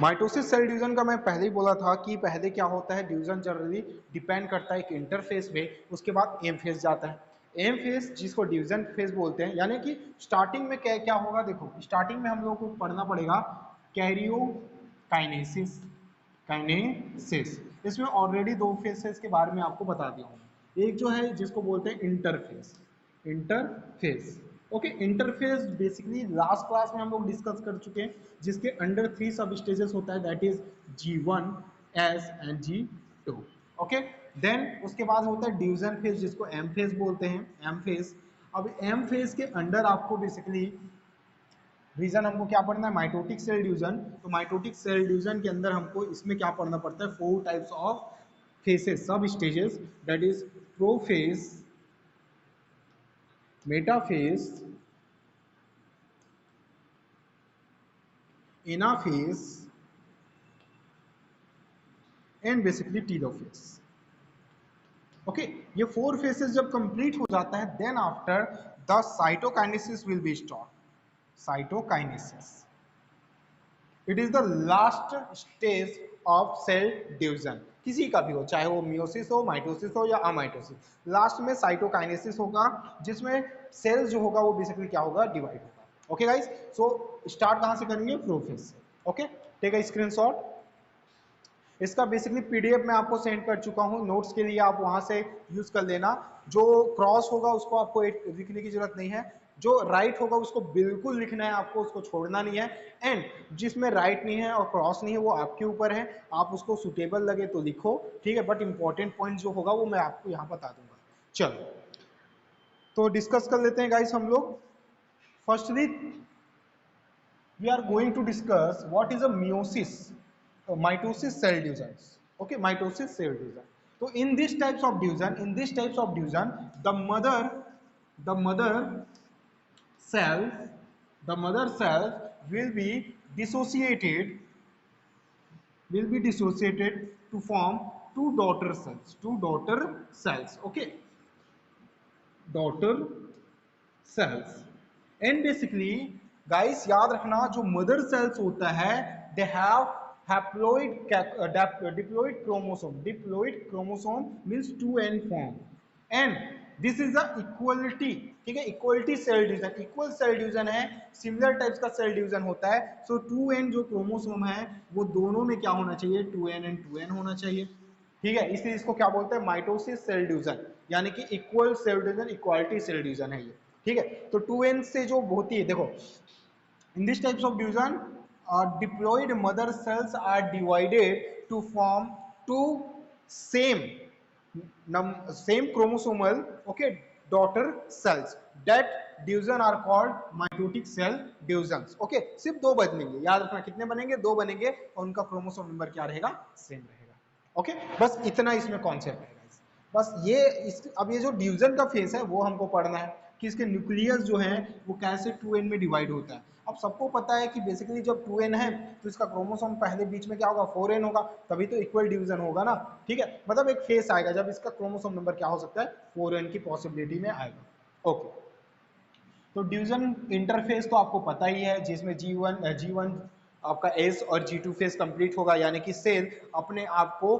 Mitosis cell division का मैं पहले ही बोला था कि पहले क्या होता है, डिवीजन जनरली डिपेंड करता है एक इंटरफेस पे, उसके बाद एम फेज जाता है। एम फेज जिसको डिवीजन फेज बोलते हैं, यानी कि स्टार्टिंग में क्या क्या होगा, देखो स्टार्टिंग में हम लोग को पढ़ना पड़ेगा कैरियोकाइनेसिस, काइनेसिस। इसमें ऑलरेडी दो फेसेस के बारे में आपको बता दिया हूँ। एक जो है जिसको बोलते हैं interface, interface okay. Interface basically last class में हम लोग डिस्कस कर चुके हैं, जिसके अंडर 3 सब स्टेजेस होता है, that is G1, S and G2 okay. Then उसके बाद होता है डिवीजन फेज जिसको एम फेज बोलते हैं, एम फेज। अब एम फेज के अंडर आपको बेसिकली रीजन हमको क्या पढ़ना है, माइटोटिक सेल डिवीजन। तो माइटोटिक सेल डिवीजन के अंदर हमको इसमें क्या पढ़ना पड़ता है, 4 types of phases, sub stages, that is prophase, metaphase, anaphase and basically telophase okay. ये 4 फेसेस जब कंप्लीट हो जाता है, then after the cytokinesis will be start. Cytokinesis, it is the last stage of cell division, किसी का भी हो, चाहे वो मियोसिस हो, माइटोसिस हो या अमाइटोसिस। लास्ट में साइटोकाइनेसिस होगा, जिसमें सेल जो होगा वो बेसिकली क्या होगा, डिवाइड होगा ओके गाइस। सो स्टार्ट कहां से करेंगे, प्रोफेज से ओके। Take a screenshot. इसका बेसिकली पीडीएफ मैं आपको सेंड कर चुका हूं, नोट्स के लिए आप वहां से यूज कर लेना। जो क्रॉस होगा उसको आपको लिखने की जरूरत नहीं है, जो राइट होगा उसको बिल्कुल लिखना है आपको, उसको छोड़ना नहीं है। एंड जिसमें राइट नहीं है और क्रॉस नहीं है वो आपके ऊपर है, आप उसको सुटेबल लगे तो लिखो, ठीक है। बट इंपॉर्टेंट पॉइंट जो होगा वो मैं आपको यहाँ बता दूंगा। चलो तो डिस्कस कर लेते हैं गाइस हम लोग। Firstly we are going to discuss what is a meiosis, mitosis cell divisions okay, mitosis cell division. So in these types of division, the mother cells, will be dissociated, to form two daughter cells okay, daughter cells। And basically guys याद रखना, जो mother cells होता है they have diploid chromosome means 2n form, and this is the equality, ठीक है, equality cell division, equal cell division है, similar types का cell division होता है। सो 2n जो क्रोमोसोम है वो दोनों में क्या होना चाहिए, 2n एंड 2n होना चाहिए, ठीक है। इसलिए इसको क्या बोलते हैं, माइटोसिस सेल डिवीजन, यानी कि equal cell division, equality cell division है ये, ठीक है। तो 2n से जो होती है, देखो in this types of division diploid mother cells are divided to form two same same chromosomal okay daughter cells, that division are called mitotic cell divisions okay. सिर्फ 2 बनेंगे, याद रखना कितने बनेंगे, 2 बनेंगे, और उनका क्रोमोसोम नंबर क्या रहेगा, सेम रहेगा ओके। बस इतना इसमें कॉन्सेप्ट है गाइस। बस ये अब ये जो डिवीजन का फेस है वो हमको पढ़ना है कि इसके न्यूक्लियस जो है वो कैसे 2n में डिवाइड होता है। अब सबको पता है कि बेसिकली जब 2n है तो इसका क्रोमोसोम पहले बीच में क्या होगा, 4n होगा, तभी तो इक्वल डिवीजन होगा ना, ठीक है। मतलब एक फेस आएगा जब इसका क्रोमोसोम नंबर क्या हो सकता है, 4n की पॉसिबिलिटी में आएगा ओके। तो डिवीजन इंटरफेस तो आपको पता ही है, जिसमें G1 आपका S और G2 फेस कंप्लीट होगा, यानी कि सेल अपने आप को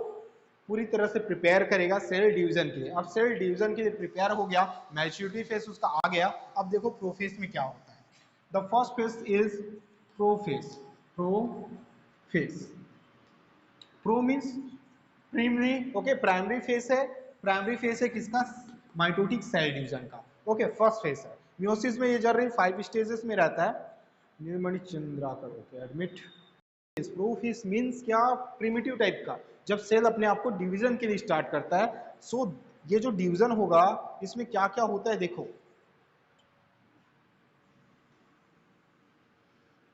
पूरी तरह से प्रिपेयर करेगा सेल डिवीजन के लिए। अब सेल डिवीजन के लिए प्रिपेयर हो गया, मैच्योरिटी फेस उसका आ गया। अब देखो प्रोफेस में क्या होता है। The first phase is prophase. Prophase, pro means primary okay, primary phase है। प्राइमरी फेस है किसका, माइटोटिक सेल डिवीजन का ओके, फर्स्ट फेस है। मियोसिस में ये जनरली 5 स्टेजेस में रहता है। Neelmani Chandrakar okay, admit. Prophase means क्या, प्रिमिटिव टाइप का, जब सेल अपने आप को डिवीजन के लिए स्टार्ट करता है। सो ये जो डिवीजन होगा इसमें क्या क्या होता है, देखो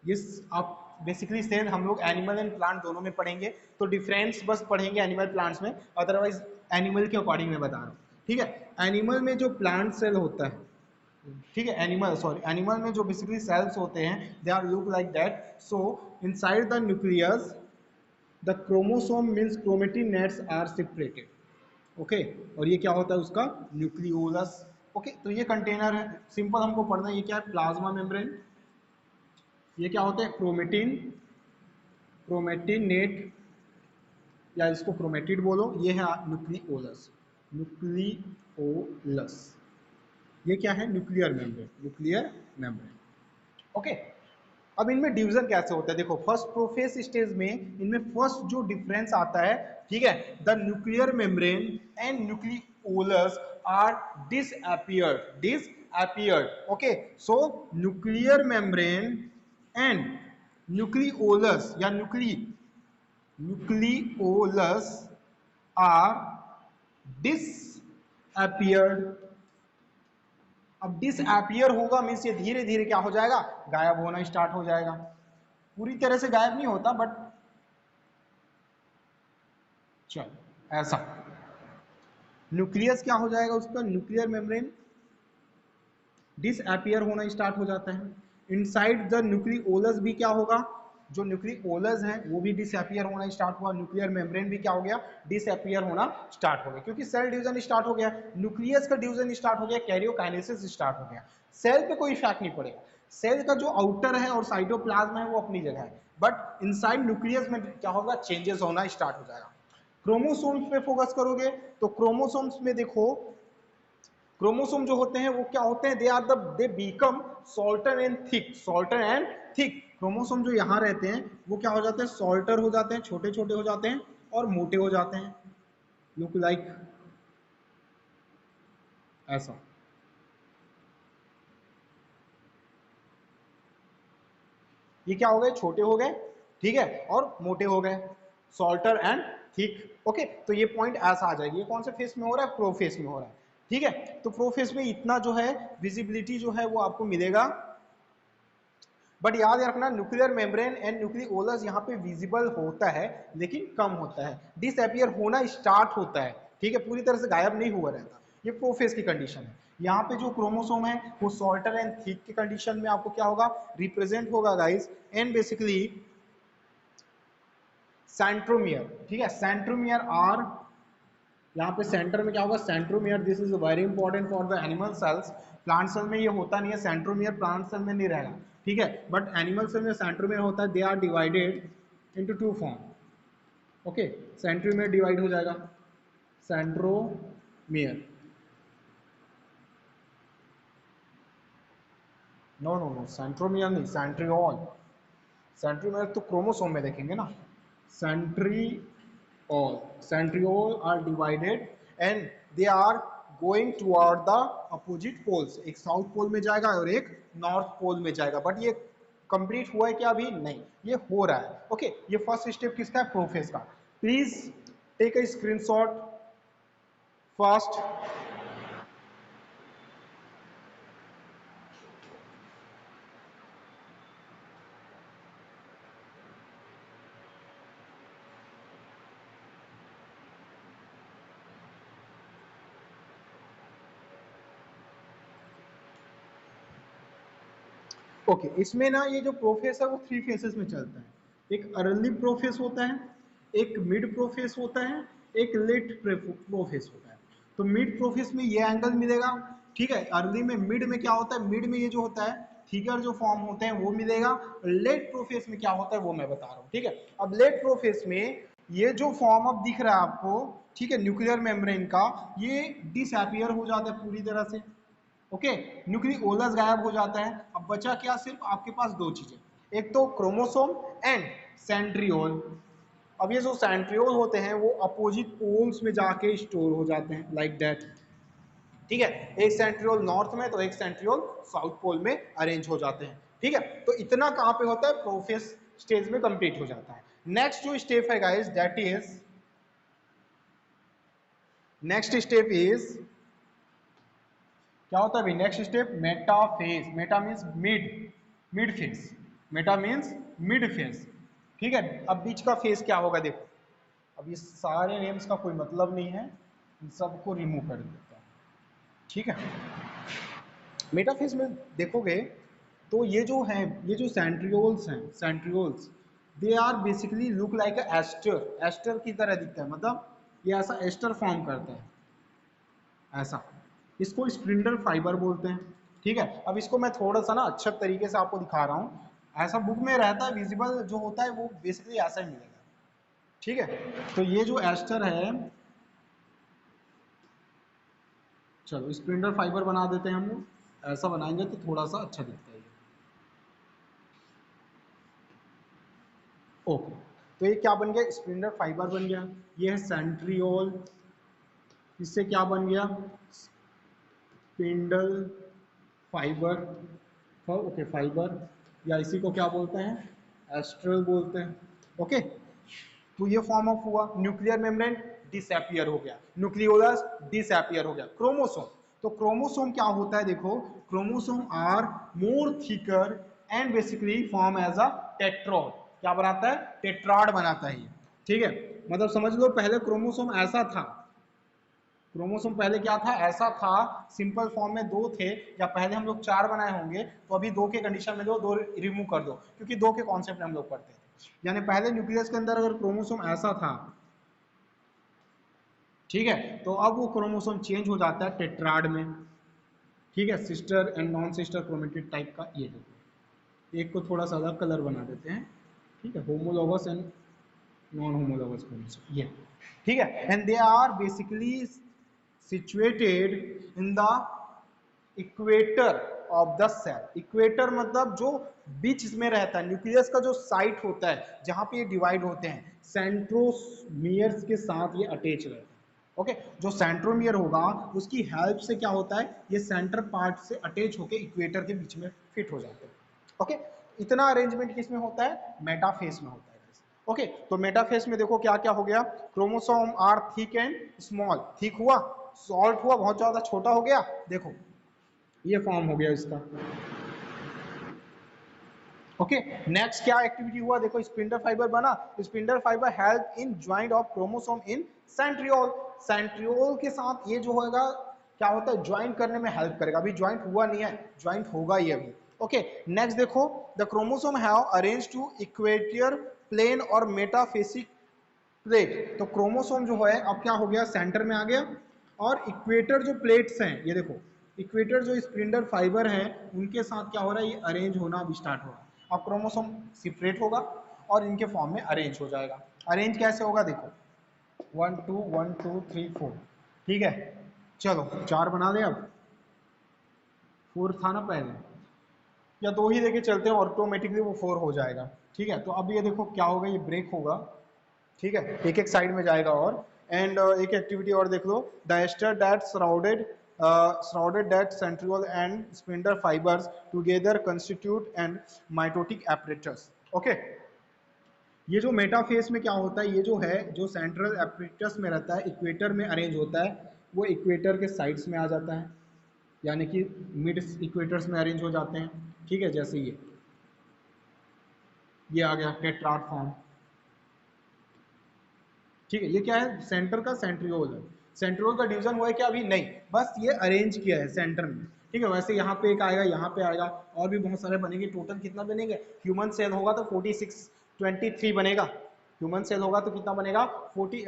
ये आप बेसिकली सेल हम लोग एनिमल एंड प्लांट दोनों में पढ़ेंगे, तो डिफरेंस बस पढ़ेंगे एनिमल प्लांट्स में, अदरवाइज एनिमल के अकॉर्डिंग मैं बता रहा हूँ, ठीक है। एनिमल में जो प्लांट सेल होता है, ठीक है, एनिमल में जो बेसिकली सेल्स होते हैं they are look like that. So inside the nucleus the chromosome means chromatin nets are separated okay. और ये क्या होता है उसका न्यूक्लियोलस ओके। तो ये कंटेनर है, सिंपल हमको पढ़ना है, ये क्या है, प्लाज्मा मेम्ब्रेन। ये क्या होता है, क्रोमेटिन, क्रोमेटिनेट या इसको क्रोमेटिड बोलो, ये है न्यूक्लियोलस। न्यूक्लियोलस ये क्या है? Nuclear membrane, nuclear membrane. Okay, अब इनमें डिवीजन कैसे होता है? देखो, फर्स्ट प्रोफेस स्टेज में इनमें फर्स्ट जो डिफरेंस आता है, ठीक है, the nuclear membrane and nucleolus are disappeared. Okay, so nuclear membrane and nucleolus या न्यूक्लियोलस आर डिसअपियर्ड। अब डिसअपियर होगा मीन्स ये धीरे धीरे क्या हो जाएगा? गायब होना स्टार्ट हो जाएगा। पूरी तरह से गायब नहीं होता, बट चल ऐसा न्यूक्लियस क्या हो जाएगा उसका? न्यूक्लियर मेम्ब्रेन डिसअपियर होना स्टार्ट हो जाता है। इनसाइड द न्यूक्लियोलस भी क्या होगा? जो न्यूक्लियोलस है वो भी डिसअपियर होना स्टार्ट हुआ। न्यूक्लियर मेम्ब्रेन भी क्या हो गया? डिसअपियर होना स्टार्ट हो गया, क्योंकि सेल डिवीजन स्टार्ट हो गया, न्यूक्लियस का डिवीजन स्टार्ट हो गया, कैरियोकाइनेसिस स्टार्ट हो गया। सेल पे कोई इफेक्ट नहीं पड़ेगा। सेल का जो आउटर है और साइटोप्लाज्म है वो अपनी जगह है, बट इनसाइड न्यूक्लियस में क्या होगा? चेंजेस होना स्टार्ट हो जाएगा। क्रोमोसोम्स पे फोकस करोगे तो क्रोमोसोम्स में देखो, क्रोमोसोम जो होते हैं वो क्या होते हैं? They become Salter and thick. Chromosome जो यहाँ रहते हैं वो क्या हो जाते हैं? सॉल्टर हो जाते हैं, छोटे छोटे हो जाते हैं और मोटे हो जाते हैं। लुक लाइक ऐसा। ये क्या हो गए? छोटे हो गए, ठीक है, और मोटे हो गए, सॉल्टर एंड थिक। ओके, तो ये पॉइंट ऐसा आ जाएगी। ये कौन से फेस में हो रहा है? प्रोफेस में हो रहा है, ठीक है। तो प्रोफेस में इतना जो है विजिबिलिटी जो है वो आपको मिलेगा, बट याद रखना न्यूक्लियर मेम्ब्रेन एंड न्यूक्लियोलस यहाँ पे विजिबल होता है लेकिन कम होता है, डिसअपियर होना स्टार्ट होता है, ठीक है, पूरी तरह से गायब नहीं हुआ रहता। ये प्रोफेस की कंडीशन है। यहाँ पे जो क्रोमोसोम है वो सॉल्टर एंड थिक की कंडीशन में आपको क्या होगा? रिप्रेजेंट होगा गाइस, एंड बेसिकली सेंट्रोमियर, ठीक है, सेंट्रोमियर आर, यहाँ पे सेंटर में क्या होगा? Centromere. This is very important for the animal cells. Plant cell में ये होता नहीं है, सेंट्रोमियर प्लांट सेल में नहीं रहेगा, ठीक है, बट एनिमल सेल में सेंट्रोमियर होता है। They are divided into two form. Okay, centromere divide हो जाएगा, centromere, no no no, centromere नहीं, सेंट्रियोल। सेंट्रोमियर तो क्रोमोसोम में देखेंगे ना, centriole are divided and they are going toward the opposite poles. एक साउथ पोल में जाएगा और एक नॉर्थ पोल में जाएगा, बट ये कंप्लीट हुआ है क्या? अभी नहीं, ये हो रहा है। ओके, ये फर्स्ट स्टेप किसका है? प्रोफेस का। Please take a screenshot first. Okay, इसमें ना ये जो प्रोफेस है वो 3 फेसेस में चलता है। एक अर्ली प्रोफेस होता है, एक मिड प्रोफेस होता है, एक लेट प्रोफेस होता है। तो मिड प्रोफेस में ये एंगल मिलेगा, ठीक है। अर्ली में, मिड में क्या होता है? मिड में ये जो होता है फिगर जो फॉर्म होते हैं वो मिलेगा। लेट प्रोफेस में क्या होता है वो मैं बता रहा हूँ, ठीक है। अब लेट प्रोफेस में ये जो फॉर्म अब दिख रहा है आपको, ठीक है, न्यूक्लियर मेम्ब्रेन का, ये डिसअपियर हो जाता है पूरी तरह से। ओके, न्यूक्लियोलस गायब हो जाता है। अब बचा क्या? सिर्फ आपके पास 2 चीजें, एक तो क्रोमोसोम एंड सेंट्रियोल। अब ये जो सेंट्रियोल होते हैं वो अपोजिट पोल्स में जाके स्टोर हो जाते हैं, लाइक दैट, ठीक है। एक सेंट्रियोल नॉर्थ में तो एक सेंट्रियोल साउथ पोल में अरेंज हो जाते हैं, ठीक है। तो इतना कहां पे होता है? प्रोफेस स्टेज में कंप्लीट हो जाता है। नेक्स्ट जो स्टेप है guys, that is, next step is क्या होता है भाई? Next step metaphase. Meta means mid, mid phase. Meta means mid phase, ठीक है। अब बीच का फेज क्या होगा? देखो, अब ये सारे नेम्स का कोई मतलब नहीं है, इन सबको रिमूव कर देता है, ठीक है। मेटाफेज में देखोगे तो ये जो है, ये जो सेंट्रियोल्स हैं, centrioles, they are basically look like a aster. Aster की तरह दिखता है, मतलब ये ऐसा एस्टर फॉर्म करता है, ऐसा। इसको स्प्रिंडल फाइबर बोलते हैं, ठीक है। अब इसको मैं थोड़ा सा ना अच्छे तरीके से आपको दिखा रहा हूँ। ऐसा बुक में रहता है, विजिबल जो होता है वो बेसिकली ऐसा ही मिलेगा। ठीक है, तो ये जो एस्टर है, चलो स्प्लिंटर फाइबर बना देते हैं हम लोग, ऐसा बनाएंगे तो थोड़ा सा अच्छा दिखता है ये। ओके, तो ये क्या बन गया, स्प्लिंटर फाइबर बन गया। ये है सेंट्रियोल, इससे क्या बन गया, स्पिंडल फाइबर, ओके फाइबर, या इसी को क्या बोलते हैं, एस्ट्रल बोलते हैं। ओके, तो ये फॉर्म ऑफ हुआ। न्यूक्लियर मेम्ब्रेन डिसएपियर हो गया, न्यूक्लियोलस डिसएपियर हो गया। क्रोमोसोम, तो क्रोमोसोम क्या होता है देखो, chromosome are more thicker and basically form as a tetrad. क्या बनाता है, टेट्राड बनाता है ये। ठीक है, मतलब समझ लो पहले क्रोमोसोम ऐसा था, क्रोमोसोम पहले क्या था, ऐसा था, सिंपल फॉर्म में दो थे, या पहले हम लोग चार बनाए होंगे, तो अभी दो के कंडीशन में दो रिमूव कर दो, क्योंकि दो के कॉन्सेप्ट हम लोग पढ़ते थे। यानी पहले न्यूक्लियस के अंदर अगर क्रोमोसोम ऐसा था, ठीक है, तो अब वो क्रोमोसोम चेंज हो जाता है टेट्राड में। ठीक है, sister and non sister chromatid type का ये देखो, एक को थोड़ा सा अलग कलर बना देते हैं। ठीक है, homologous and non homologous chromosome ये। ठीक है, and they are basically situated in the equator of the cell. Equator मतलब जो बीच में रहता है, न्यूक्लियस का जो साइट होता है जहां पे ये डिवाइड होते हैं, सेंट्रोमियर्स के साथ ये अटैच रहता है। ओके, जो सेंट्रोमियर होगा उसकी हेल्प से क्या होता है, ये सेंटर पार्ट से अटैच होके इक्वेटर के बीच में फिट हो जाते हैं। ओके, इतना अरेंजमेंट किसमें होता है, मेटाफेस में होता है। ओके, तो मेटाफेस में देखो क्या क्या हो गया, chromosome are thick and small, thick हुआ, सॉल्ट हुआ, बहुत ज्यादा छोटा हो गया, देखो ये फॉर्म हो गया इसका। ओके, नेक्स्ट क्या एक्टिविटी हुआ, देखो स्पिंडल फाइबर बना, spindle fibre help in joint of chromosome in centriole. Centriole के साथ ये जो होगा क्या होता है, ज्वाइंट करने में हेल्प करेगा। अभी ज्वाइंट हुआ नहीं है, ज्वाइंट होगा ये अभी। ओके, नेक्स्ट देखो, the chromosome have arrange to equator plane और मेटाफेसिक प्लेट। तो क्रोमोसोम जो है अब क्या हो गया, सेंटर में आ गया, और इक्वेटर जो प्लेट्स हैं ये देखो, इक्वेटर जो स्प्लिंडर फाइबर है उनके साथ क्या हो रहा है, ये अरेंज होना अब स्टार्ट हो रहा है। अब क्रोमोसोम सेपरेट होगा और इनके फॉर्म में अरेंज हो जाएगा। अरेंज कैसे होगा देखो, 1 2 1 2 3 4। ठीक है, चलो चार बना दे, अब फोर था ना पहले, या दो ही लेके चलते हैं, ऑटोमेटिकली वो फोर हो जाएगा। ठीक है, तो अब ये देखो क्या होगा, ये ब्रेक होगा। ठीक है, एक एक साइड में जाएगा। और एंड एक एक्टिविटी और देख लो, the aster that surrounded that centriole and spindle fibres together constitute and mitotic apparatus. Okay, ये जो मेटाफेस में क्या होता है, ये जो है जो सेंट्रल एपरेटस में रहता है, इक्वेटर में अरेंज होता है, वो इक्वेटर के साइड्स में आ जाता है, यानी कि मिड इक्वेटर्स में अरेंज हो जाते हैं। ठीक है, जैसे ये आ गया टेट्राड फॉर्म। ठीक है, ये क्या है, सेंटर का सेंट्रियोल है। सेंट्रियोल का डिवीजन हुआ है क्या, अभी नहीं, बस ये अरेंज किया है सेंटर में। ठीक है, वैसे यहाँ पे एक आएगा, यहाँ पे आएगा, और भी बहुत सारे बनेंगे। टोटल कितना बनेंगे, ह्यूमन सेल होगा तो 46 23 बनेगा। ह्यूमन सेल होगा तो कितना बनेगा, 40,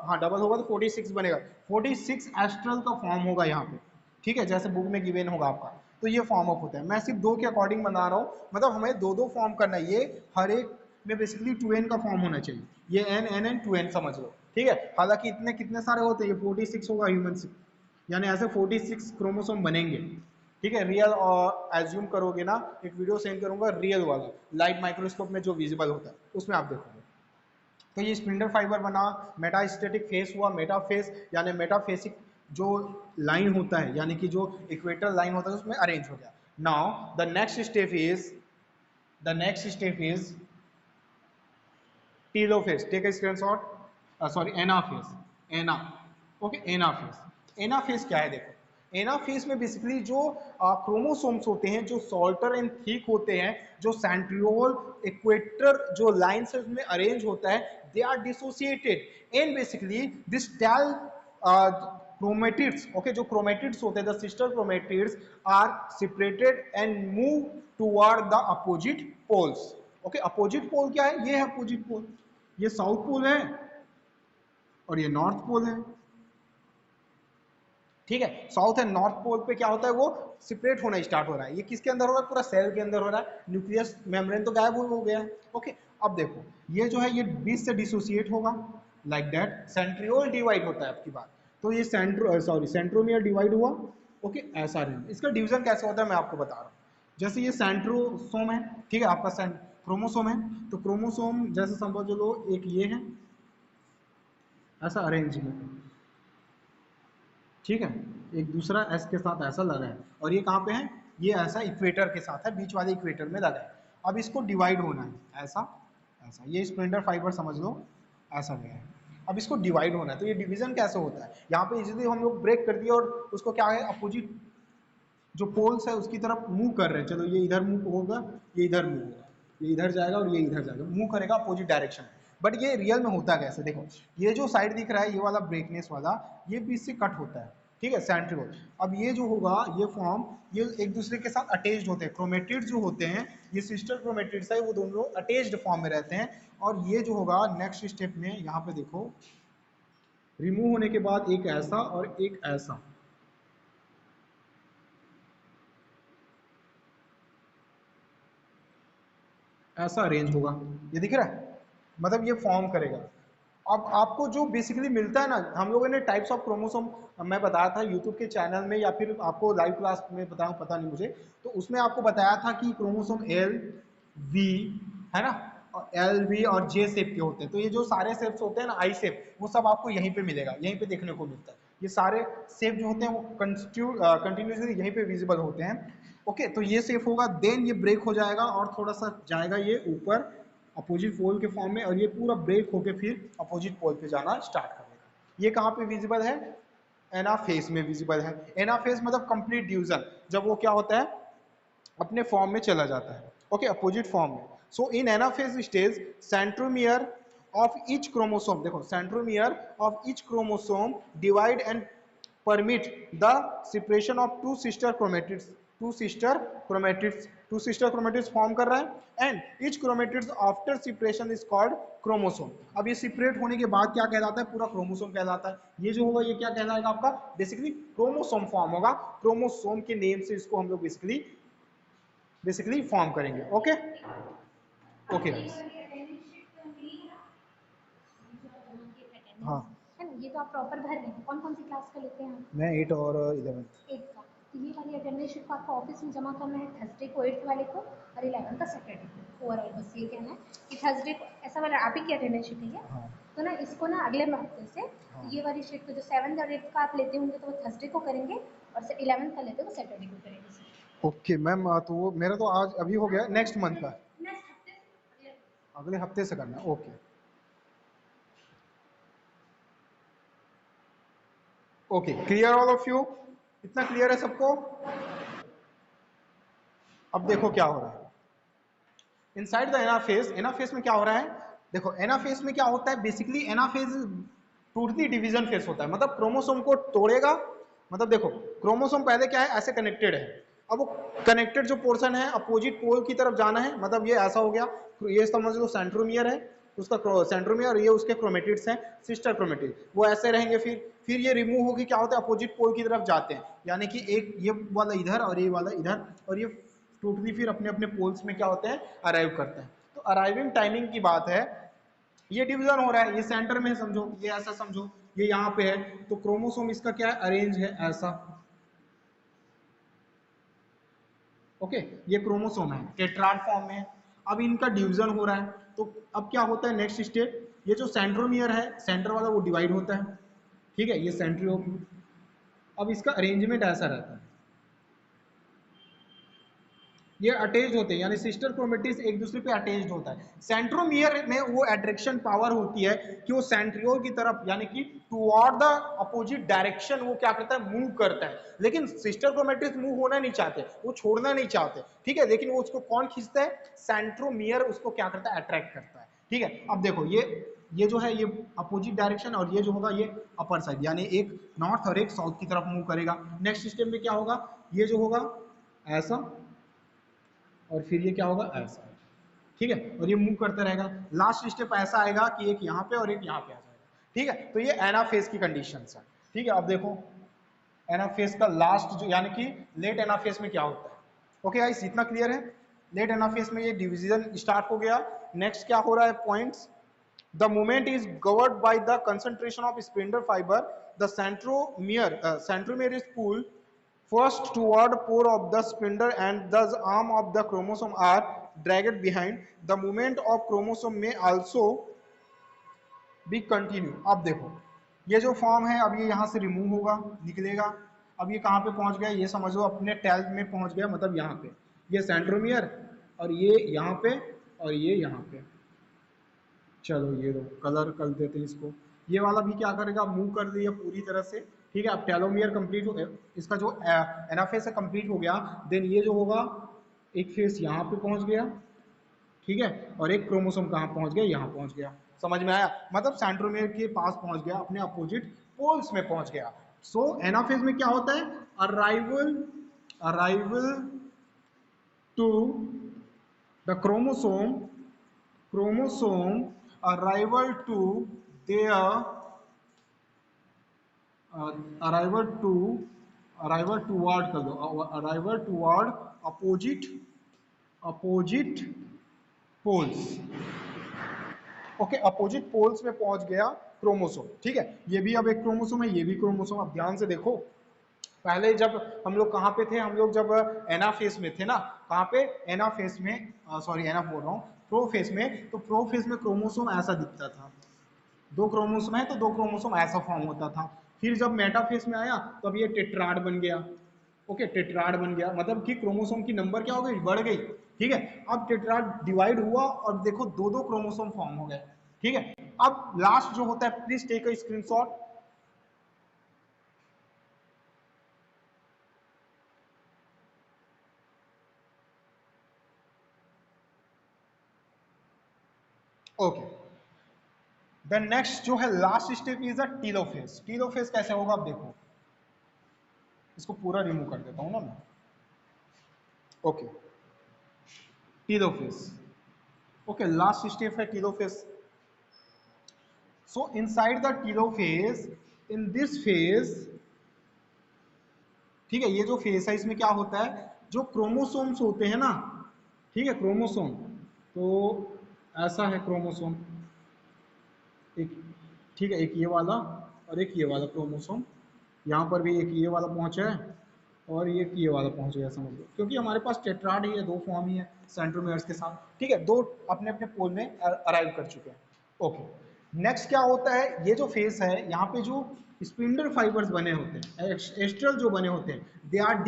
हाँ डबल होगा तो 46 बनेगा। 46 एस्ट्रल का फॉर्म होगा यहाँ पे। ठीक है, जैसे बुक में गिवन होगा आपका, तो ये फॉर्म ऑफ होता है। मैं सिर्फ दो के अकॉर्डिंग बना रहा हूँ, मतलब हमें दो दो फॉर्म करना है, ये हर एक में बेसिकली 2n का फॉर्म होना चाहिए, ये n n n 2n समझ लो। ठीक है, हालांकि इतने कितने सारे होते हैं, ये 46 होगा ह्यूमन से, यानी ऐसे 46 क्रोमोसोम बनेंगे। ठीक है, रियल और एज्यूम करोगे ना, एक वीडियो सेंड करूंगा रियल वाला, लाइट माइक्रोस्कोप में जो विजिबल होता है उसमें आप देखोगे। तो ये स्पिंडल फाइबर बना, मेटास्टेटिक फेस हुआ, मेटाफेस यानी मेटाफेसिक जो लाइन होता है, यानी कि जो इक्वेटर लाइन होता है उसमें अरेंज हो गया। Now the next step is telophase, take a screenshot, sorry anaphase, ana, okay anaphase. Anaphase क्या है देखो, एनाफेज में बेसिकली जो क्रोमोसोम्स होते हैं जो सॉल्टर एंड थिक होते हैं, जो सेंट्रियोल इक्वेटर जो लाइन से उसमें अरेंज होता है, they are dissociated and basically this tell chromatids, okay जो क्रोमेटिड्स होते हैं, the sister chromatids are separated and move toward the opposite poles. Okay, opposite pole क्या है, ये है अपोजिट पोल, ये साउथ पोल है और ये नॉर्थ पोल है। ठीक है। साउथ एंड नॉर्थ पोल पे क्या होता है, वो सेपरेट होना स्टार्ट हो रहा है। ये किसके अंदर हो रहा है, पूरा सेल के अंदर हो रहा है, न्यूक्लियस मेम्ब्रेन तो गायब हो गया है। ओके, अब देखो ये जो है ये बीच से डिसोसिएट होगा लाइक दैट, सेंट्रियोल डिवाइड होता है आपकी बात। तो ये सेंट्रोमियर डिवाइड हुआ। ओके, ऐसा नहीं, इसका डिवीजन कैसे होता है मैं आपको बता रहा हूँ। जैसे ये सेंट्रोसोम है, ठीक है, आपका क्रोमोसोम है, तो क्रोमोसोम जैसे समझ लो एक ये है ऐसा अरेंज में, ठीक है, एक दूसरा एस के साथ ऐसा लगा है, और ये कहाँ पे है, ये ऐसा इक्वेटर के साथ है, बीच वाले इक्वेटर में लगा है। अब इसको डिवाइड होना है ऐसा ऐसा, ये स्प्लिंटर फाइबर समझ लो ऐसा गया है। अब इसको डिवाइड होना है, तो ये डिवीजन कैसे होता है, यहाँ पे इजीली हम लोग ब्रेक कर दिए और उसको क्या है, अपोजिट जो पोल्स है उसकी तरफ मूव कर रहे हैं। चलो ये इधर मूव होगा, ये इधर मूव होगा, ये इधर जाएगा और ये इधर जाएगा, मूव करेगा अपोजिट डायरेक्शन में। बट ये रियल में होता कैसे, देखो ये जो साइड दिख रहा है ये वाला ब्रेकनेस वाला, ये बीच से कट होता है, ठीक है, सेंट्रियोल। अब ये जो होगा ये फॉर्म, ये एक दूसरे के साथ अटैच्ड होते हैं, क्रोमेटिड्स जो होते हैं ये सिस्टर क्रोमेटिड्स है, वो दोनों अटैच्ड फॉर्म में रहते हैं। और ये जो होगा नेक्स्ट स्टेप में, यहाँ पे देखो रिमूव होने के बाद एक ऐसा और एक ऐसा, ऐसा अरेंज होगा, ये दिख रहा है, मतलब ये फॉर्म करेगा। अब आपको जो बेसिकली मिलता है ना, हम लोगों ने टाइप्स ऑफ क्रोमोसोम मैं बताया था यूट्यूब के चैनल में, या फिर आपको लाइव क्लास में बताऊं पता नहीं मुझे, तो उसमें आपको बताया था कि क्रोमोसोम एल, वी, है ना, और एल, वी और जे शेप के होते हैं। तो ये जो सारे शेप्स होते हैं ना, आई शेप, वो सब आपको यहीं पे मिलेगा, यहीं पे देखने को मिलता है। ये सारे शेप जो होते हैं वो कंटिन्यूसली यहीं पे विजिबल होते हैं। ओके, तो ये शेप होगा, देन ये ब्रेक हो जाएगा और थोड़ा सा जाएगा ये ऊपर अपोजिट पोल के फॉर्म में, और ये पूरा ब्रेक होके फिर अपोजिट पोल पे जाना स्टार्ट कर देगा। ये कहाँ पे विजिबल है, एनाफेज में विजिबल है। एनाफेज मतलब कंप्लीट डिवीजन, जब वो क्या होता है अपने फॉर्म में चला जाता है, ओके, अपोजिट फॉर्म में। So in anaphase stage centromere of each chromosome, देखो centromere of each chromosome divide and permit the separation of two sister chromatids, two sister chromatids form कर रहा है, and each chromatids after separation is called chromosome। अब ये separate होने के बाद क्या कहलाता है, पूरा क्रोमोसोम कहलाता है। ये जो होगा ये क्या कहलाएगा आपका, बेसिकली क्रोमोसोम फॉर्म होगा। क्रोमोसोम के नेम से इसको हम लोग बेसिकली फॉर्म करेंगे। ओके ओके हाँ, है ना, ये तो आप प्रॉपर भर रहे हैं। कौन कौन सी क्लास का लेते हैं आप? मैं 8 और 11। 8 का। तो ये वाली अटेंडेंस शीट को आपको ऑफिस में जमा करना है थर्सडे को 8th वाले को, और 11 का सैटरडे को। ओवरऑल बस ये कहना है कि थर्सडे को ऐसा वाला आप ही की अटेंडेंस शीट है ये। हाँ तो ना इसको ना अगले हफ्ते से, हाँ तो ये वाली शीट को जो 7th और 8th का आप लेते होंगे तो वो थर्सडे को करेंगे, और 11th का लेते हो सैटरडे को करेंगे। ओके मैम, तो वो मेरा तो आज अभी हो गया, नेक्स्ट मंथ का नेक्स्ट हफ्ते से अगले हफ्ते से करना है। Okay okay, clear all of you, इतना क्लियर है सबको। अब देखो क्या हो रहा है इनसाइड द एनाफेज। एनाफेज में क्या हो रहा है, देखो एनाफेज में क्या होता है, basically anaphase totally division phase होता है, मतलब क्रोमोसोम को तोड़ेगा। मतलब देखो क्रोमोसोम पहले क्या है, ऐसे कनेक्टेड है, अब वो कनेक्टेड जो पोर्शन है अपोजिट पोल की तरफ जाना है, मतलब ये ऐसा हो गया, ये समझ लो सेंट्रोमियर है, उसका सेंट्रोमियर, और ये उसके क्रोमेटिड्स हैं, सिस्टर क्रोमेटिड, वो ऐसे रहेंगे। फिर ये रिमूव होकर क्या होता है, अपोजिट पोल की तरफ जाते हैं, यानी कि एक ये वाला इधर और ये वाला इधर, और ये टोटली फिर अपने अपने पोल्स में क्या होते हैं, अराइव करते हैं। तो अराइविंग टाइमिंग की बात है, ये डिवीजन हो रहा है, ये सेंटर में समझो, ये ऐसा समझो, ये यहाँ पे है, तो क्रोमोसोम इसका क्या है, अरेंज है ऐसा। ओके, ये क्रोमोसोम है, टेट्राड फॉर्म में है। अब इनका डिवीजन हो रहा है, तो अब क्या होता है नेक्स्ट स्टेप, ये जो सेंट्रोमियर है सेंटर वाला वो डिवाइड होता है, ठीक है, ये सेंट्रियोल। अब इसका अरेंजमेंट ऐसा रहता है, ये अटैच्ड होते हैं, यानी सिस्टर क्रोमेटिड्स एक दूसरे पे अटैच्ड होता है। सेंट्रोमियर में वो अट्रैक्शन पावर होती है कि वो सेंट्रियोल की तरफ, यानी कि टुवर्ड द अपोजिट डायरेक्शन वो क्या करता है, मूव करता है। लेकिन सिस्टर क्रोमेटिड्स मूव होना नहीं चाहते, वो छोड़ना नहीं चाहते, ठीक है, लेकिन वो उसको कौन खींचता है, सेंट्रोमियर उसको क्या करता है, अट्रैक्ट करता है, ठीक है। अब देखो ये जो है ये अपोजिट डायरेक्शन, और ये जो होगा ये अपर साइड, यानी एक नॉर्थ और एक साउथ की तरफ मूव करेगा। नेक्स्ट स्टेप में क्या होगा, ये जो होगा ऐसा, और फिर ये क्या होगा ऐसा, ठीक है, और ये मूव करता रहेगा। लास्ट स्टेप ऐसा आएगा कि एक यहाँ पे और एक यहाँ पे आ जाएगा, ठीक है। तो ये एनाफेज की कंडीशन है, ठीक है। अब देखो एनाफेज का लास्ट जो यानी कि लेट एनाफेज में क्या होता है। ओके गाइस, इतना क्लियर है। लेट एनाफेज में ये डिवीजन स्टार्ट हो गया। नेक्स्ट क्या हो रहा है points, the movement is governed by the concentration of spindle fiber. The centromere is pulled first toward pore of the spindle and thus arm of the chromosome are dragged behind. The movement of chromosome may also be continue. अब देखो ये जो form है, अब ये यहाँ से remove होगा, निकलेगा। अब ये कहाँ पे पहुंच गया, ये समझ लो अपने टेल में पहुंच गया, मतलब यहाँ पे ये सेंट्रोमियर और ये यहाँ पे और ये यहाँ पे। चलो ये दो कलर कर देते हैं इसको। ये वाला भी क्या करेगा, मूव कर दिया पूरी तरह से। ठीक है, अब टेलोमियर कंप्लीट हो गया, इसका जो एनाफेज है कंप्लीट हो गया। देन ये जो होगा एक फेस यहाँ पे पहुंच गया, ठीक है, और एक क्रोमोसोम कहाँ पहुंच गया, यहाँ पहुंच गया। समझ में आया, मतलब सेंट्रोमियर के पास पहुंच गया, अपने अपोजिट पोल्स में पहुंच गया। सो एनाफेज में क्या होता है, arrival to the chromosome arrival to their arrival toward कर दो, arrival toward opposite poles। Okay, opposite poles में पहुंच गया क्रोमोसोम। ठीक है, ये भी अब एक क्रोमोसोम है, ये भी क्रोमोसोम। अब ध्यान से देखो, पहले जब हम लोग कहाँ पे थे, हम लोग जब एनाफेज में थे ना, कहाँ पे, एनाफेज में, सॉरी एना बोल रहा हूँ, प्रोफेज में। तो प्रोफेज में क्रोमोसोम ऐसा दिखता था, दो क्रोमोसोम है तो दो क्रोमोसोम ऐसा फॉर्म होता था। फिर जब मेटाफेज में आया तो अब ये टेट्राड बन गया। ओके, टेट्राड बन गया, मतलब कि क्रोमोसोम की नंबर क्या हो गई, बढ़ गई। ठीक है, अब टेट्राड डिवाइड हुआ और देखो दो दो क्रोमोसोम फॉर्म हो गए। ठीक है, अब लास्ट जो होता है, please take a screenshot. Okay, the next जो है last step is a telophase. Telophase कैसे होगा, अब देखो, इसको पूरा रिमूव कर देता हूं ना मैं। Okay, telophase. Okay, last step है telophase. So inside the telophase, in this phase, ठीक है, ये जो फेज है इसमें क्या होता है, जो क्रोमोसोम्स होते हैं ना, ठीक है, क्रोमोसोम, तो ऐसा है क्रोमोसोम एक, ठीक है, एक ये वाला और एक ये वाला क्रोमोसोम। यहाँ पर भी एक ये वाला पहुंचा है और एक ये वाला पहुंच गया, समझ लो, क्योंकि हमारे पास टेट्राड ही है, दो फॉर्म ही है सेंट्रोमियर्स के साथ। ठीक है, दो अपने अपने पोल में अराइव कर चुके हैं। ओके, नेक्स्ट क्या होता है, ये जो फेस है, यहाँ पे जो स्पिंडल फाइबर्स बने होते हैं, एस्ट्रल जो बने होते हैं, दे आर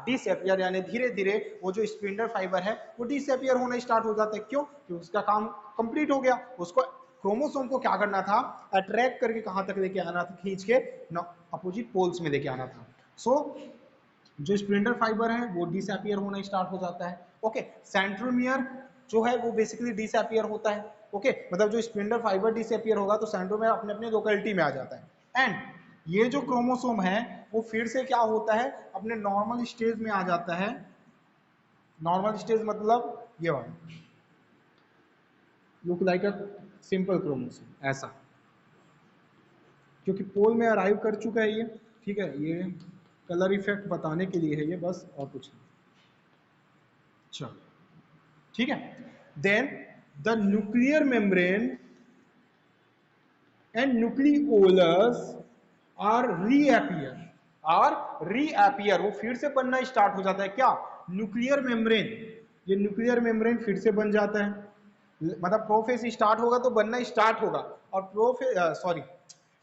डिसएपियर, यानी धीरे धीरे वो जो स्पिंडल फाइबर है वो डिसएपियर होना स्टार्ट हो जाता है। क्यों, क्योंकि उसका काम कंप्लीट हो गया। उसको क्रोमोसोम को क्या करना था, अट्रैक्ट करके कहां तक लेके आना था, खींच के अपोजिट पोल्स में लेके आना था। सो जो स्प्लिंटर फाइबर है वो डिसअपियर होना स्टार्ट हो जाता है। ओके, सेंट्रोमियर जो है वो बेसिकली डिसअपियर होता है। ओके, मतलब जो स्प्लिंटर फाइबर डिसअपियर होगा तो सेंट्रोमियर अपने अपने लोकेलिटी में आ जाता है। एंड ये जो क्रोमोसोम है वो फिर से क्या होता है, अपने नॉर्मल स्टेज में आ जाता है। नॉर्मल स्टेज मतलब ये वाला, look like a simple chromosome, ऐसा, क्योंकि पोल में अराइव कर चुका है ये। ठीक है, ये कलर इफेक्ट बताने के लिए है ये, बस, और कुछ नहीं। चलो, ठीक है, then the nuclear membrane and nucleolus reappear, वो फिर से बनना स्टार्ट हो जाता है। क्या, न्यूक्लियर मेम्ब्रेन, ये न्यूक्लियर मेम्ब्रेन फिर से बन जाता है। मतलब प्रोफेज स्टार्ट होगा तो बनना स्टार्ट होगा, और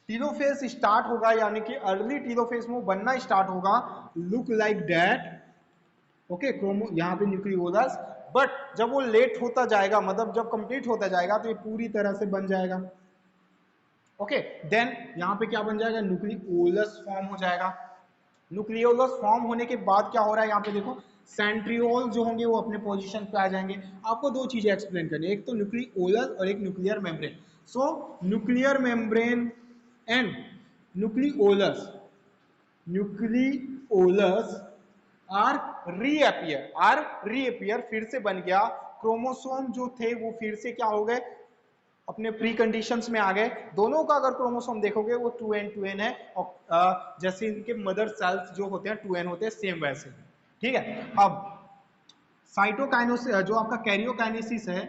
टीलोफेज स्टार्ट होगा, यानी कि अर्ली टीलोफेज में बनना स्टार्ट होगा, लुक लाइक दैट। ओके, क्रोमो यहाँ पे न्यूक्लियोलस, बट जब वो लेट होता जाएगा, मतलब जब कंप्लीट होता जाएगा तो ये पूरी तरह से बन जाएगा। ओके, देन यहाँ पे क्या बन जाएगा, न्यूक्लियोलस फॉर्म हो जाएगा। न्यूक्लियोलस फॉर्म होने के बाद क्या हो रहा है, यहाँ पे देखो, सेंट्रियोल जो होंगे वो अपने पोजीशन पे आ जाएंगे। आपको दो चीजें एक्सप्लेन करनी है, एक तो न्यूक्लियोलस और एक nuclear membrane. So nuclear membrane and nucleolus are reappear, फिर से बन गया। क्रोमोसोम जो थे वो फिर से क्या हो गए, अपने प्री कंडीशंस में आ गए। दोनों का अगर क्रोमोसोम देखोगे वो 2n है, और जैसे इनके मदर सेल्स जो होते हैं 2n होते हैं, सेम वैसे। ठीक है, अब साइटोकाइनेसिस जो आपका कैरियोकाइनेसिस है,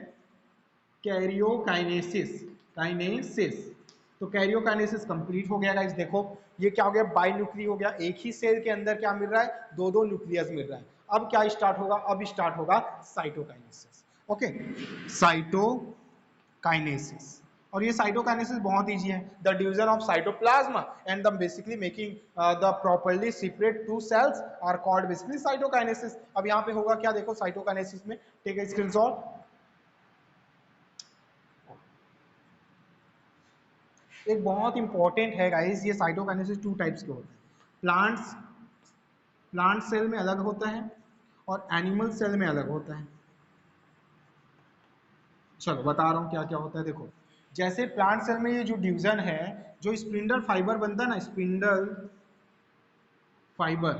कैरियोकाइनेसिस काइनेसिस, तो कैरियोकाइनेसिस कंप्लीट हो गया गाइस। देखो ये क्या हो गया, बाई न्यूक्ली हो गया, एक ही सेल के अंदर क्या मिल रहा है, दो दो न्यूक्लियस मिल रहा है। अब क्या स्टार्ट होगा, अब स्टार्ट होगा साइटोकाइनेसिस। ओके, साइटोकाइनेसिस, और ये साइटोकाइनेसिस बहुत इजी है, the division of cytoplasm and the basically making the properly separate two cells are called basically cytokinesis. अब यहाँ पे होगा क्या, देखो साइटोकाइनेसिस में, टेक ए स्क्रीनशॉट। एक बहुत इंपॉर्टेंट है गाइस, ये साइटोकाइनेसिस टू टाइप्स के होते हैं। प्लांट सेल में अलग होता है और एनिमल सेल में अलग होता है। चलो बता रहा हूँ क्या क्या होता है। देखो जैसे प्लांट सेल में ये जो डिवीजन है, जो स्पिंडल फाइबर बनता है ना, स्पिंडल फाइबर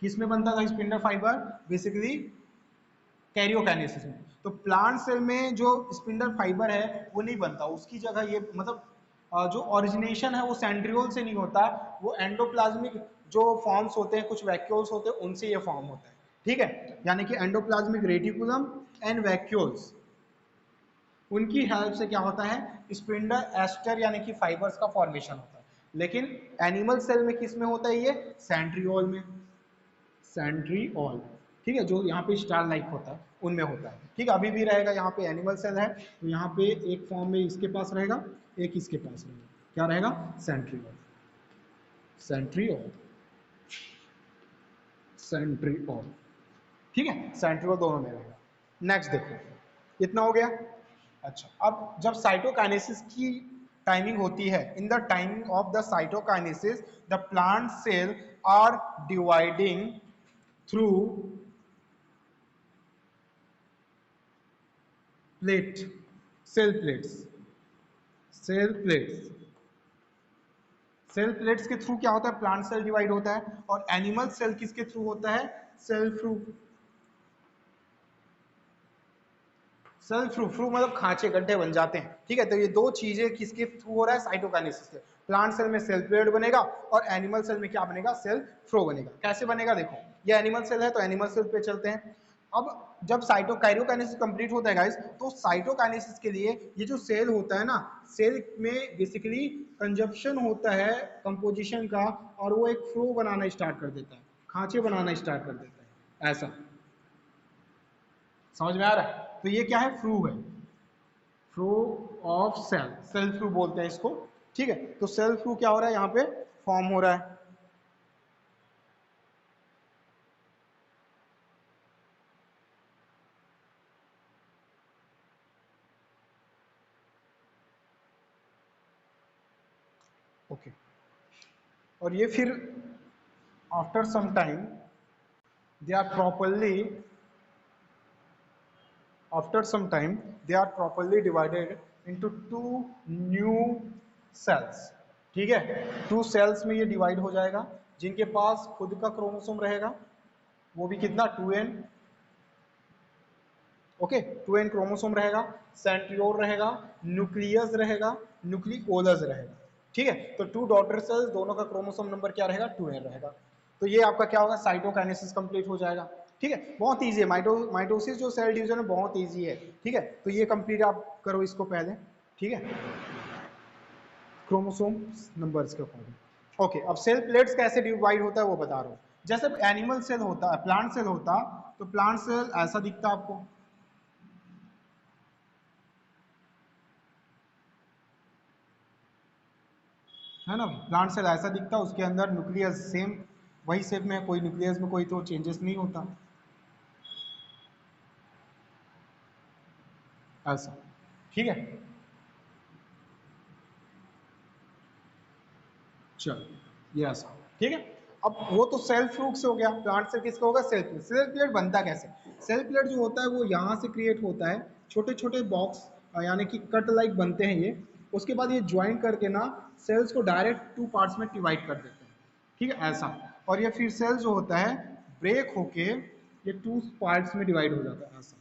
किस में बनता था, स्पिंडल फाइबर बेसिकली कैरियोकाइनेसिस में। तो प्लांट सेल में जो स्पिंडल फाइबर है वो नहीं बनता, उसकी जगह ये मतलब जो ओरिजिनेशन है वो सेंट्रियोल से नहीं होता, वो एंडोप्लाज्मिक जो फॉर्म्स होते हैं, कुछ वैक्यूल्स होते हैं, उनसे ये फॉर्म होता है। ठीक है, यानी कि एंडोप्लाज्मिक रेटिकुलम एंड वैक्यूल्स, उनकी हेल्प से क्या होता है, स्पिंडल एस्टर यानी कि फाइबर्स का फॉर्मेशन होता है। लेकिन एनिमल सेल में किस में होता है, ये सेंट्रियोल में, सेंट्रियोल। ठीक है, जो यहाँ पे स्टार लाइक होता है उनमें होता है। ठीक है, अभी भी रहेगा, यहाँ पे एनिमल सेल है तो यहाँ पे एक फॉर्म में इसके पास रहेगा, एक इसके पास रहेगा, क्या रहेगा, सेंट्रियोल, सेंट्रियोल, सेंट्रियोल। ठीक है, सेंट्रियोल दोनों में रहेगा। नेक्स्ट देखो, इतना हो गया। अच्छा, अब जब साइटोकाइनेसिस की टाइमिंग होती है, in the timing of the cytokinesis the plant cell are dividing through plate, cell plates, cell plates, cell plates के थ्रू क्या होता है, प्लांट सेल डिवाइड होता है। और एनिमल सेल किसके थ्रू होता है, cell through, cell through, through मतलब खांचे गड्ढे बन जाते हैं। ठीक है, तो ये दो चीजें किसके थ्रू हो रहा है, साइटोकाइनेसिस से। प्लांट सेल में सेल प्लेट बनेगा और एनिमल सेल में क्या बनेगा, सेल फ्लो बनेगा। कैसे बनेगा, देखो ये एनिमल सेल है तो एनिमल सेल पे चलते हैं। अब जब साइटोकाइरोकाइनेसिस कंप्लीट होता है गाइस, तो साइटोकाइनेसिस के लिए ये जो सेल होता है ना, सेल में बेसिकली कंजप्शन होता है कंपोजिशन का, और वो एक फ्लो बनाना स्टार्ट कर देता है, खांचे बनाना स्टार्ट कर देता है, ऐसा समझ में आ रहा है। तो ये क्या है, फ्लू है, flow of cell, cell flu बोलते हैं इसको। ठीक है, तो सेल फ्लू क्या हो रहा है, यहाँ पे फॉर्म हो रहा है। ओके, और ये फिर after some time they are properly, after some time they are properly divided into two new cells। ठीक है, टू सेल्स में ये डिवाइड हो जाएगा, जिनके पास खुद का क्रोमोसोम रहेगा, वो भी कितना, 2n। ओके, 2n क्रोमोसोम रहेगा, सेंट्रियोल रहेगा, न्यूक्लियस रहेगा, न्यूक्लियोलस रहेगा। ठीक है, तो टू डॉटर सेल्स, दोनों का क्रोमोसोम नंबर क्या रहेगा, 2n रहेगा। तो ये आपका क्या होगा, साइटोकाइनेसिस कंप्लीट हो जाएगा। ठीक है, बहुत इजी है, माइटोसिस जो सेल डिवीजन है बहुत इजी है। ठीक है, तो ये कंप्लीट आप करो इसको पहले। ठीक है, क्रोमोसोम नंबर्स के अकॉर्डिंग। ओके, अब सेल प्लेट्स कैसे डिवाइड होता है वो बता रहा हूँ। जैसे एनिमल सेल होता है, प्लांट सेल होता, तो प्लांट सेल ऐसा दिखता आपको, है ना, प्लांट सेल ऐसा दिखता, उसके अंदर न्यूक्लियस सेम वही शेप में, कोई न्यूक्लियस में कोई तो चेंजेस नहीं होता, ऐसा। ठीक है, चलो ये ऐसा। ठीक है, अब वो तो सेल फ्रूट से हो गया, प्लांट सेल किसका होगा, सेल प्लेट। सेल प्लेट बनता कैसे, सेल प्लेट जो होता है वो यहाँ से क्रिएट होता है, छोटे छोटे बॉक्स यानी कि कट लाइक बनते हैं ये। उसके बाद ये ज्वाइन करके ना सेल्स को डायरेक्ट टू पार्ट्स में डिवाइड कर देते हैं। ठीक है, ऐसा। और ये फिर सेल जो होता है ब्रेक होके ये टू पार्ट्स में डिवाइड हो जाता है, ऐसा।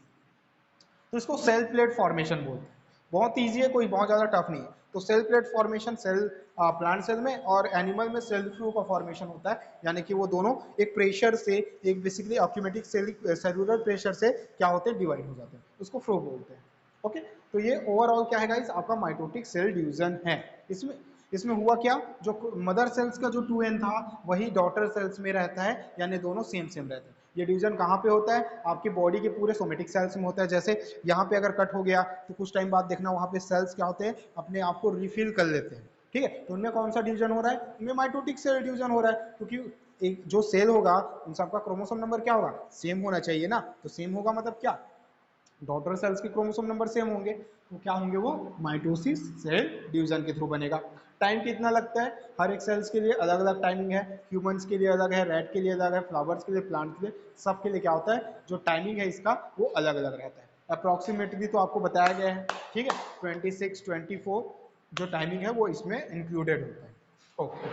तो इसको सेल प्लेट फॉर्मेशन बोलते हैं। बहुत ईजी है, कोई बहुत ज्यादा टफ नहीं है। तो cell plate formation cell plant cell में और एनिमल में सेल फ्लो का फॉर्मेशन होता है, यानी कि वो दोनों एक प्रेशर से, एक बेसिकली ऑक्यूमेटिक सेलुलर प्रेशर से क्या होते हैं, डिवाइड हो जाते हैं, उसको फ्लो बोलते हैं। ओके, तो ये ओवरऑल क्या है गाइस, आपका माइटोटिक सेल डिवीजन है। इसमें इसमें हुआ क्या, जो मदर सेल्स का जो 2n था वही डॉटर सेल्स में रहता है, यानी दोनों सेम सेम रहते हैं। ये डिवीजन कहाँ पे होता है, आपकी बॉडी के पूरे सोमेटिक सेल्स में होता है। जैसे यहाँ पे अगर कट हो गया तो कुछ टाइम बाद देखना वहाँ पे सेल्स क्या होते हैं, अपने आप को रिफिल कर लेते हैं, ठीक है। तो उनमें कौन सा डिवीजन हो रहा है, उनमें माइटोटिक सेल डिवीजन हो रहा है, क्योंकि एक जो सेल होगा उन सबका क्रोमोसोम नंबर क्या होगा, सेम होना चाहिए ना। तो सेम होगा मतलब क्या, डॉटर सेल्स के क्रोमोसोम नंबर सेम होंगे, तो क्या होंगे वो माइटोसिस सेल डिवीजन के थ्रू बनेगा। टाइम कितना लगता है, हर एक सेल्स के लिए अलग अलग टाइमिंग है, ह्यूमंस के लिए अलग है, रैट के लिए अलग है, फ्लावर्स के लिए, प्लांट के लिए, सब के लिए क्या होता है, जो टाइमिंग है इसका वो अलग अलग रहता है। अप्रॉक्सीमेटली तो आपको बताया गया है, ठीक है, 26 24 जो टाइमिंग है वो इसमें इंक्लूडेड होता है। ओके,